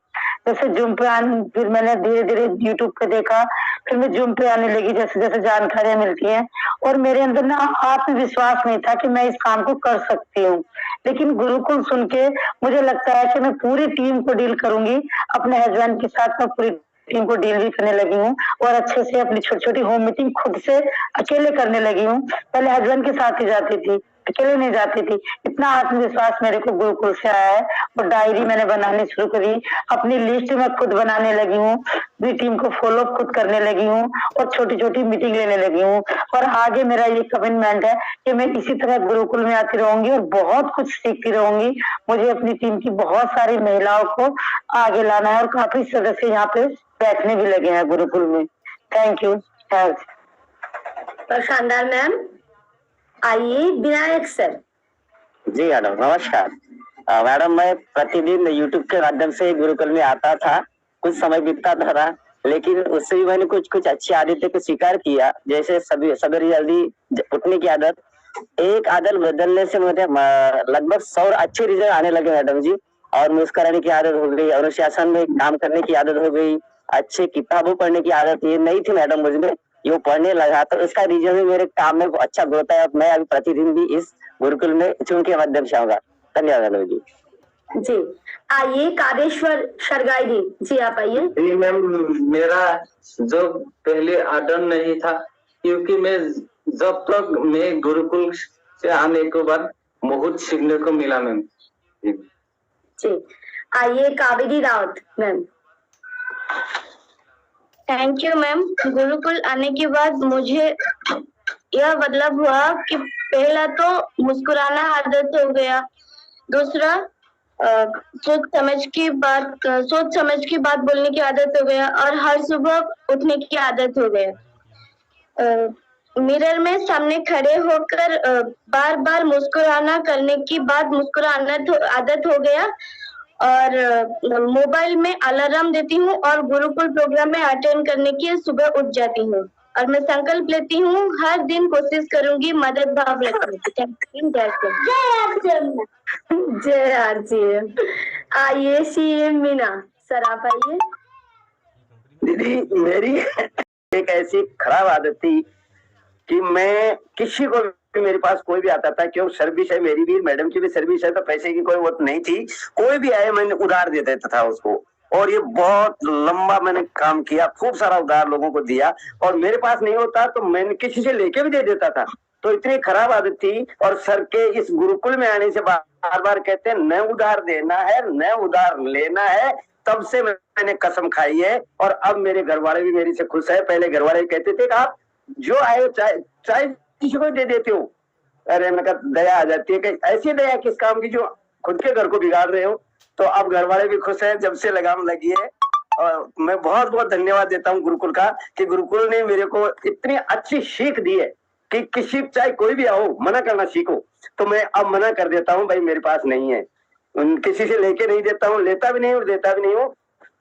जैसे जूम पे आने, फिर मैंने धीरे धीरे यूट्यूब पे देखा, फिर मैं जूम पे आने लगी जैसे जैसे जानकारियां मिलती हैं। और मेरे अंदर ना आत्मविश्वास नहीं था कि मैं इस काम को कर सकती हूँ। लेकिन गुरुकुल सुन के मुझे लगता है कि मैं पूरी टीम को डील करूंगी। अपने हस्बैंड के साथ मैं पूरी टीम को डील भी करने लगी हूँ और अच्छे से अपनी छोटी छोटी होम मीटिंग खुद से अकेले करने लगी हूँ। पहले हस्बैंड के साथ ही जाती थी, अकेले नहीं जाती थी। इतना आत्मविश्वास मेरे को गुरुकुल से आया है। और डायरी मैंने बनानी शुरू करी, अपनी लिस्ट में खुद बनाने लगी हूँ, अपनी टीम को फॉलो खुद करने लगी हूँ और छोटी छोटी मीटिंग लेने लगी हूँ। और आगे मेरा ये कमिटमेंट है कि मैं इसी तरह गुरुकुल में आती रहूंगी और बहुत कुछ सीखती रहूंगी। मुझे अपनी टीम की बहुत सारी महिलाओं को आगे लाना है और काफी सदस्य यहाँ पे बैठने भी लगे हैं गुरुकुल में। Thank you. तो शानदार मैम। आइए विनायक सर। जी मैडम नमस्कार। मैडम मैं प्रतिदिन यूट्यूब के माध्यम से गुरुकुल में आता था, कुछ समय बीतता था, लेकिन उससे भी मैंने कुछ कुछ अच्छी आदतें को स्वीकार किया, जैसे सवेरे जल्दी उठने की आदत। एक आदत बदलने से मुझे लगभग 100 अच्छे रिजल्ट आने लगे मैडम जी। और मुस्कुराने की आदत हो गई, अनुशासन में काम करने की आदत हो गई, अच्छे किताबों पढ़ने की आदत ये नहीं थी मैडम मुझमें, ये पढ़ने लगा तो इसका रीजन भी मेरे काम में अच्छा ग्रोथ है। मैं अभी प्रतिदिन भी इस गुरुकुल में चुन के माध्यम से आऊंगा। धन्यवाद मैडम जी। जी आइए कादेश्वर शरगाई जी आप आइए। जी मैम, मेरा जो पहले आदत नहीं था, क्योंकि मैं जब तक मैं गुरुकुल से आने के बाद बहुत सीखने को मिला मैम। जी आइए Kaveri Raut ma'am. Thank you ma'am. Gurukul आने के बाद मुझे यह बदलाव हुआ कि पहला तो मुस्कुराना आदत हो गया, दूसरा सोच समझ की बात बोलने की आदत हो गया और हर सुबह उठने की आदत हो गया। मिरर में सामने खड़े होकर बार बार मुस्कुराना करने की बाद मुस्कुराना आदत हो गया और मोबाइल में अलार्म देती हूँ और गुरुकुल प्रोग्राम में अटेंड करने के सुबह उठ जाती हूँ और मैं संकल्प लेती हूँ हर दिन कोशिश करूंगी मदद भाव रखने की। जय आरसीएम। आइए सीएम मीना सर आप आइए। दीदी मेरी एक ऐसी खराब आदत थी कि मैं किसी को भी, मेरे पास कोई भी आता था, क्यों सर्विस है मेरी भी, मैडम की भी सर्विस है, तो पैसे की कोई वो नहीं थी, कोई भी आए मैंने उधार दे देता था उसको। और ये बहुत लंबा मैंने काम किया, खूब सारा उधार लोगों को दिया और मेरे पास नहीं होता तो मैंने किसी से लेके भी दे देता था। तो इतनी खराब आदत थी। और सर के इस गुरुकुल में आने से बार बार कहते हैं न उधार देना है न उधार लेना है, तब से मैंने कसम खाई है। और अब मेरे घर वाले भी मेरे से खुश है। पहले घर वाले कहते थे कि आप जो आए चाहे किसी को दे देते हो। अरे मैं कहा दया आ जाती है कि ऐसी दया किस काम की जो खुद के घर को बिगाड़ रहे हो। तो अब घर वाले भी खुश हैं जब से लगाम लगी है। और मैं बहुत बहुत धन्यवाद देता हूँ गुरुकुल का कि गुरुकुल ने मेरे को इतनी अच्छी सीख दी है कि किसी चाहे कोई भी आओ मना करना सीखो। तो मैं अब मना कर देता हूँ, भाई मेरे पास नहीं है, किसी से लेके नहीं देता हूँ, लेता भी नहीं और देता भी नहीं हूँ।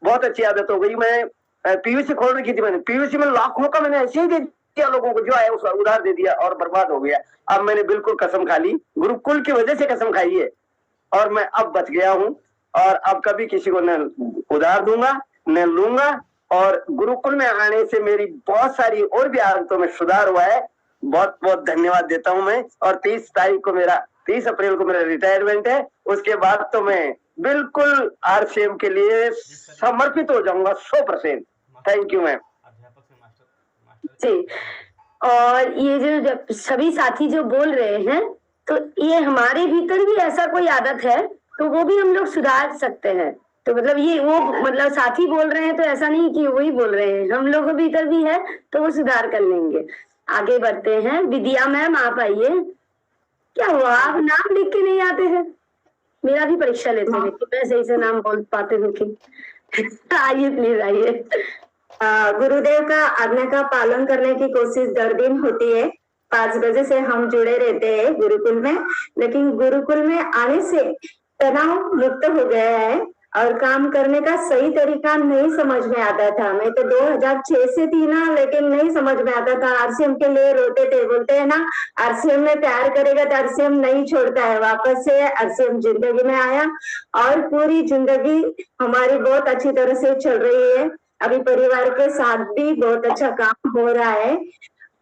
बहुत अच्छी आदत हो गई। मैं पीयूसी खोल रखी थी, मैंने पीयूसी में लाखों का मैंने ऐसे ही दे दिया लोगों को, जो आया उसका उधार दे दिया और बर्बाद हो गया। अब मैंने बिल्कुल कसम खा ली, गुरुकुल की वजह से कसम खाई है और मैं अब बच गया हूँ। और अब कभी किसी को न उधार दूंगा न लूंगा। और गुरुकुल में आने से मेरी बहुत सारी और भी आदतों में सुधार हुआ है। बहुत बहुत धन्यवाद देता हूं मैं। और 30 अप्रैल को मेरा रिटायरमेंट है। उसके बाद तो मैं बिल्कुल आरसीएम के लिए समर्पित हो जाऊंगा 100%। Thank you ma'am. जी और ये जो सभी साथी जो बोल रहे हैं, तो ये हमारे भीतर भी ऐसा कोई आदत है तो वो भी हम लोग सुधार सकते हैं। तो मतलब ये वो मतलब साथी बोल रहे हैं तो ऐसा नहीं कि वही बोल रहे हैं, हम लोग के भीतर भी है तो वो सुधार कर लेंगे। आगे बढ़ते हैं। विद्या मैम आप आइए। क्या हुआ आप नाम लिख के नहीं आते हैं? मेरा भी परीक्षा लेते हैं कि मैं सही से नाम बोल पाते हूँ कि आइए प्लीज आइए। गुरुदेव का आज्ञा का पालन करने की कोशिश दर दिन होती है। 5 बजे से हम जुड़े रहते हैं गुरुकुल में, लेकिन गुरुकुल में आने से तनाव मुक्त हो गया है और काम करने का सही तरीका नहीं समझ में आता था। मैं तो 2006 से थी ना, लेकिन नहीं समझ में आता था। आरसीएम के लिए रोते थे, बोलते हैं ना आरसीएम में प्यार करेगा तो आरसीएम नहीं छोड़ता है। वापस से आरसीएम जिंदगी में आया और पूरी जिंदगी हमारी बहुत अच्छी तरह से चल रही है। अभी परिवार के साथ भी बहुत अच्छा काम हो रहा है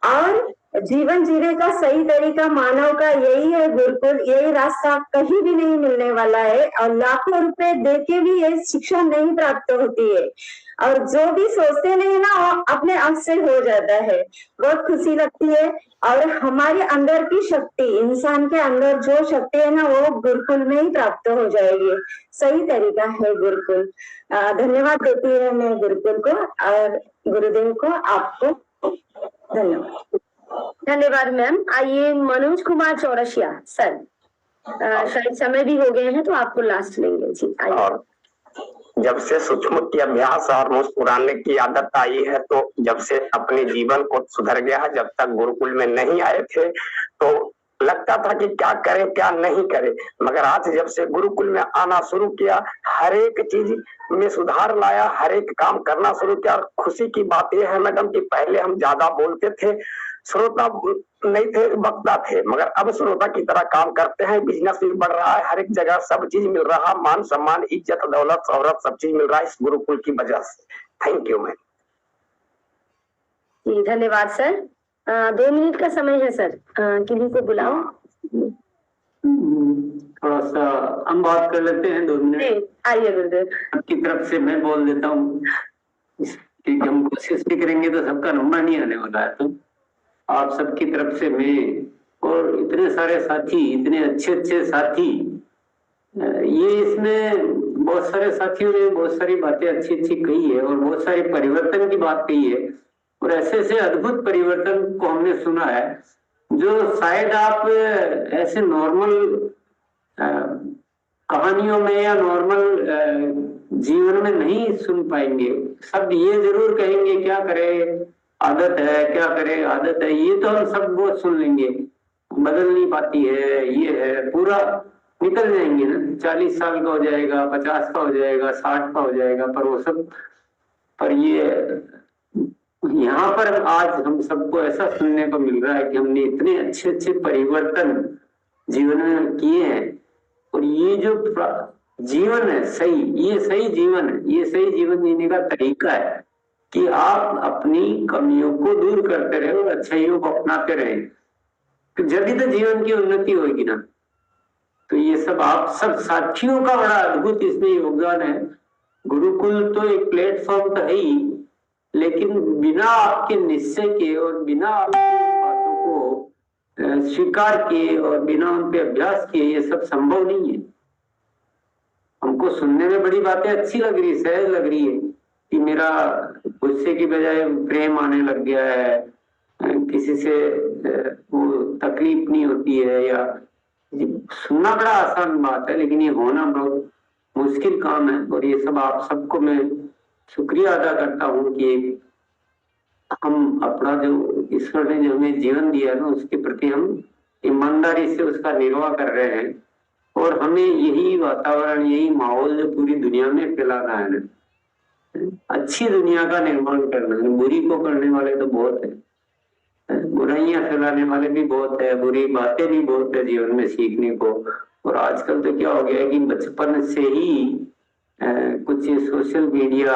और जीवन जीने का सही तरीका मानव का यही है गुरुकुल, यही रास्ता कहीं भी नहीं मिलने वाला है और लाखों रुपए देके भी ये शिक्षा नहीं प्राप्त होती है। और जो भी सोचते नहीं ना वो अपने आप से हो जाता है, बहुत खुशी लगती है। और हमारे अंदर की शक्ति, इंसान के अंदर जो शक्ति है ना वो गुरुकुल में ही प्राप्त हो जाएगी। सही तरीका है गुरुकुल। धन्यवाद देती है मैं गुरुकुल को और गुरुदेव को, आपको धन्यवाद। धन्यवाद मैम। आइए मनोज कुमार चौरसिया सर, शायद समय भी हो गए हैं तो आपको लास्ट लेंगे जी। और जब से सूक्ष्म की अभ्यास और मुस्कुराने की आदत आई है तो जब से अपने जीवन को सुधर गया। जब तक गुरुकुल में नहीं आए थे तो लगता था कि क्या करें क्या नहीं करें, मगर आज जब से गुरुकुल में आना शुरू किया हर एक चीज में सुधार लाया, हर एक काम करना शुरू किया। और खुशी की बात यह है मैडम कि पहले हम ज्यादा बोलते थे, श्रोता नहीं थे, वक्ता थे, मगर अब श्रोता की तरह काम करते हैं। बिजनेस भी बढ़ रहा है, हर एक जगह सब चीज मिल रहा, मान सम्मान इज्जत दौलत शोहरत सब चीज मिल रहा है इस गुरुकुल की वजह से। Thank you ma'am. जी धन्यवाद सर। 2 मिनट का समय है सर, किन्हीं को बुलाओ। थोड़ा सा हम बात कर लेते हैं 2 मिनट। आइए गुरुदेव। आपकी तरफ से मैं बोल देता हूँ, क्योंकि हम कोशिश भी करेंगे तो सबका नंबर नहीं आने वाला है। तो आप सबकी तरफ से मैं और इतने सारे साथी, इतने अच्छे अच्छे साथी, ये इसमें बहुत सारे साथियों ने बहुत सारी बातें अच्छी अच्छी कही है और बहुत सारी परिवर्तन की बात कही है। और ऐसे ऐसे अद्भुत परिवर्तन को हमने सुना है जो शायद आप ऐसे नॉर्मल कहानियों में या नॉर्मल जीवन में नहीं सुन पाएंगे। सब ये जरूर कहेंगे क्या करे आदत है, क्या करे आदत है, ये तो हम सब वो सुन लेंगे, बदल नहीं पाती है, ये है, पूरा निकल जाएंगे ना। 40 साल का हो जाएगा, 50 का हो जाएगा, 60 का हो जाएगा, पर वो सब, पर ये यहाँ पर आज हम सबको ऐसा सुनने को मिल रहा है कि हमने इतने अच्छे अच्छे परिवर्तन जीवन में किए हैं। और ये जो जीवन है सही, ये सही जीवन है, ये सही जीवन जीने का तरीका है कि आप अपनी कमियों को दूर करते रहे और अच्छाइयों को अपनाते रहे, तो जब ही तो जीवन की उन्नति होगी ना। तो ये सब आप सब साथियों का बड़ा अद्भुत इसमें योगदान है। गुरुकुल तो एक प्लेटफॉर्म तो है ही, लेकिन बिना आपके निश्चय के और बिना आपकी बातों को स्वीकार किए और बिना उन पे अभ्यास किए ये सब संभव नहीं है। हमको सुनने में बड़ी बातें अच्छी लग रही, सहज लग रही है कि मेरा गुस्से की बजाय प्रेम आने लग गया है, किसी से वो तकलीफ नहीं होती है, या सुनना बड़ा आसान बात है लेकिन ये होना बहुत मुश्किल काम है। और ये सब आप सबको मैं शुक्रिया अदा करता हूँ कि हम अपना जो ईश्वर ने जो हमें जीवन दिया ना उसके प्रति हम ईमानदारी से उसका निर्वाह कर रहे हैं। और हमें यही वातावरण, यही माहौल जो पूरी दुनिया में फैलाना है ना, अच्छी दुनिया का निर्माण करना है। बुरी को करने वाले तो बहुत है, बुराइयां फैलाने वाले भी बहुत है, बुरी बातें भी बहुत है जीवन में सीखने को। और आजकल तो क्या हो गया है कि बचपन से ही कुछ सोशल मीडिया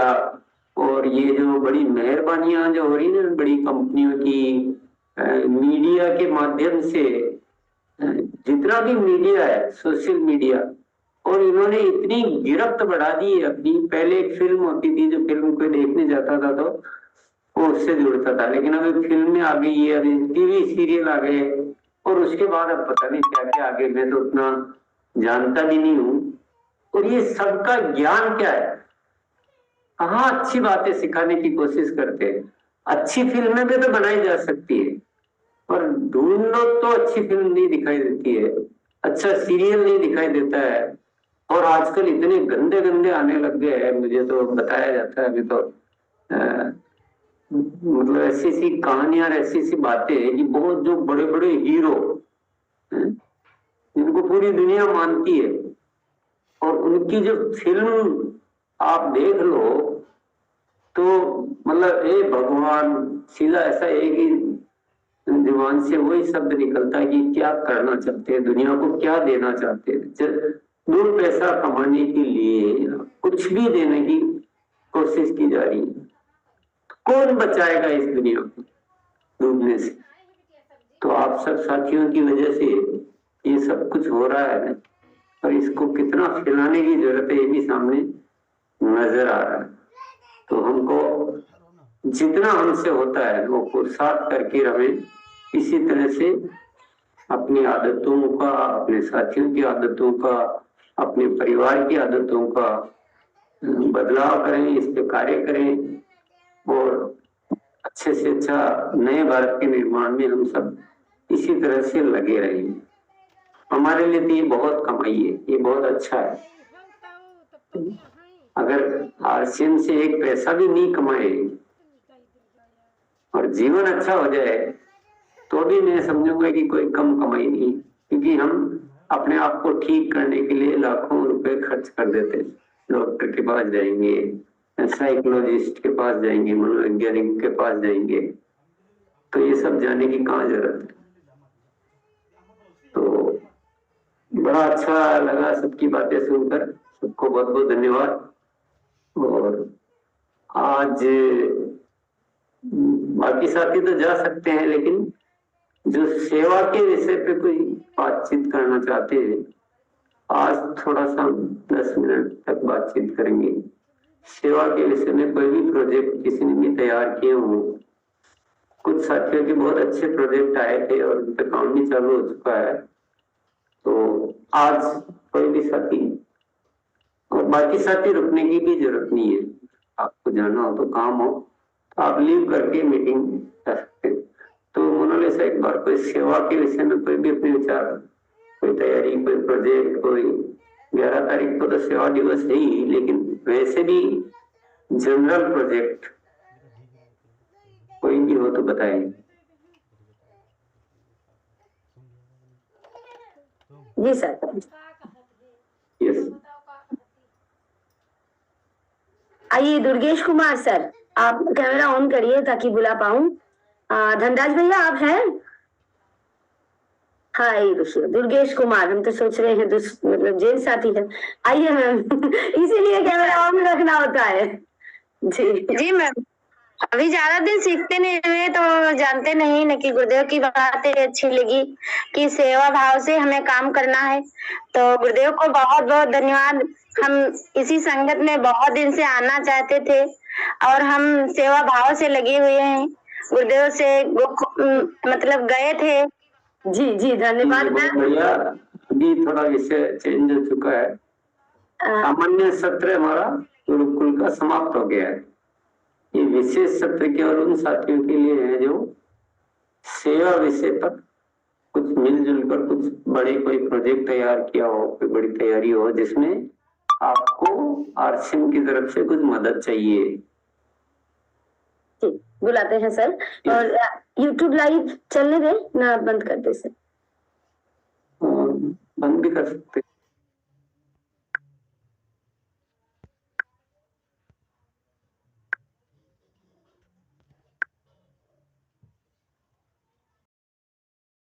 और ये जो बड़ी मेहरबानियां जो हो रही ना बड़ी कंपनियों की, मीडिया के माध्यम से, जितना भी मीडिया है सोशल मीडिया, और इन्होंने इतनी गिरफ्त बढ़ा दी है अपनी। पहले एक फिल्म होती थी, जो फिल्म को देखने जाता था तो वो उससे जुड़ता था, लेकिन अभी फिल्में आ गई है, अभी टीवी सीरियल आ गए, और उसके बाद अब पता नहीं क्या क्या आगे, मैं तो उतना जानता भी नहीं हूँ। और ये सबका ज्ञान क्या है, कहाँ अच्छी बातें सिखाने की कोशिश करते हैं। अच्छी फिल्में भी तो बनाई जा सकती है, पर ढूंढ लो तो अच्छी फिल्म नहीं दिखाई देती है, अच्छा सीरियल नहीं दिखाई देता है। और आजकल इतने गंदे गंदे आने लग गए हैं, मुझे तो बताया जाता है अभी तो मतलब ऐसी सी कहानियां, ऐसी सी बातें कि बहुत जो बड़े बड़े हीरो जिनको पूरी दुनिया मानती है, और उनकी जो फिल्म आप देख लो तो मतलब हे भगवान, सीधा ऐसा एक ही जुबान से वही शब्द निकलता है कि क्या करना चाहते हैं, दुनिया को क्या देना चाहते हैं। 2 पैसा कमाने के लिए कुछ भी देने की कोशिश की जा रही है। कौन बचाएगा इस दुनिया को डूबने से? तो आप सब साथियों की वजह से ये सब कुछ हो रहा है और इसको कितना फैलाने की जरूरत है ये भी सामने नजर आ रहा है। तो हमको जितना हमसे होता है वो पुरुषार्थ करके रहे, इसी तरह से अपनी आदतों का, अपने साथियों की आदतों का, अपने परिवार की आदतों का बदलाव करें, इस पे कार्य करें और अच्छे से अच्छा नए भारत के निर्माण में हम सब इसी तरह से लगे रहें। हमारे लिए तो ये बहुत कमाई है, ये बहुत अच्छा है। अगर आरसीएम से एक पैसा भी नहीं कमाए और जीवन अच्छा हो जाए तो भी मैं समझूंगा कि कोई कम कमाई नहीं, क्योंकि हम अपने आप को ठीक करने के लिए लाखों रुपए खर्च कर देते हैं। डॉक्टर के पास जाएंगे, साइकोलॉजिस्ट के पास जाएंगे, मनोवैज्ञानिक के पास जाएंगे, तो ये सब जाने की कहाँ जरूरत है। तो बड़ा अच्छा लगा सबकी बातें सुनकर, सबको बहुत बहुत धन्यवाद। और आज बाकी साथी तो जा सकते हैं, लेकिन जो सेवा के विषय पे कोई बातचीत करना चाहते हैं, आज थोड़ा सा 10 मिनट तक बातचीत करेंगे। सेवा के विषय में कोई भी प्रोजेक्ट किसी ने भी तैयार किए हो, कुछ साथियों के बहुत अच्छे प्रोजेक्ट आए थे और उन पे काम भी चालू हो चुका है। तो आज कोई भी साथी और बाकी साथी रुकने की भी जरूरत नहीं है। आपको जाना हो तो काम हो तो आप लीव करके मीटिंग कर सकते हैं। तो उन्होंने से एक बार कोई सेवा के विषय में कोई भी अपने विचार, कोई तैयारी, कोई प्रोजेक्ट, कोई 11 तारीख को तो सेवा दिवस है ही, लेकिन वैसे भी जनरल प्रोजेक्ट कोई भी हो तो बताएं। जी सर। यस, आइए दुर्गेश कुमार सर, आप कैमरा ऑन करिए ताकि बुला पाऊं। धनराज भैया आप हैं? हाय दुर्गेश कुमार, हम तो सोच रहे हैं मतलब जेल साथी है। आइए मैम, इसीलिए कैमरा ऑन रखना होता है। जी मैम, अभी ज्यादा दिन सीखते नहीं हुए तो जानते नहीं न कि गुरुदेव की बातें अच्छी लगी कि सेवा भाव से हमें काम करना है। तो गुरुदेव को बहुत बहुत धन्यवाद। हम इसी संगत में बहुत दिन से आना चाहते थे और हम सेवा भाव से लगे हुए हैं। गुरुदेव से मतलब गए थे। जी जी धन्यवाद मैम। भैया अभी थोड़ा विषय चेंज हो चुका है। सामान्य सत्र हमारा गुरुकुल का समाप्त हो गया है। ये विशेष सत्र केवल उन साथियों के लिए है जो सेवा विषय पर कुछ मिलजुल कर कुछ बड़े कोई प्रोजेक्ट तैयार किया हो, कोई बड़ी तैयारी हो जिसमें आपको आरसीएम की तरफ से कुछ मदद चाहिए। बुलाते हैं सर। और यूट्यूब लाइव चलने दें ना बंद कर दे सर? बंद भी कर सकते।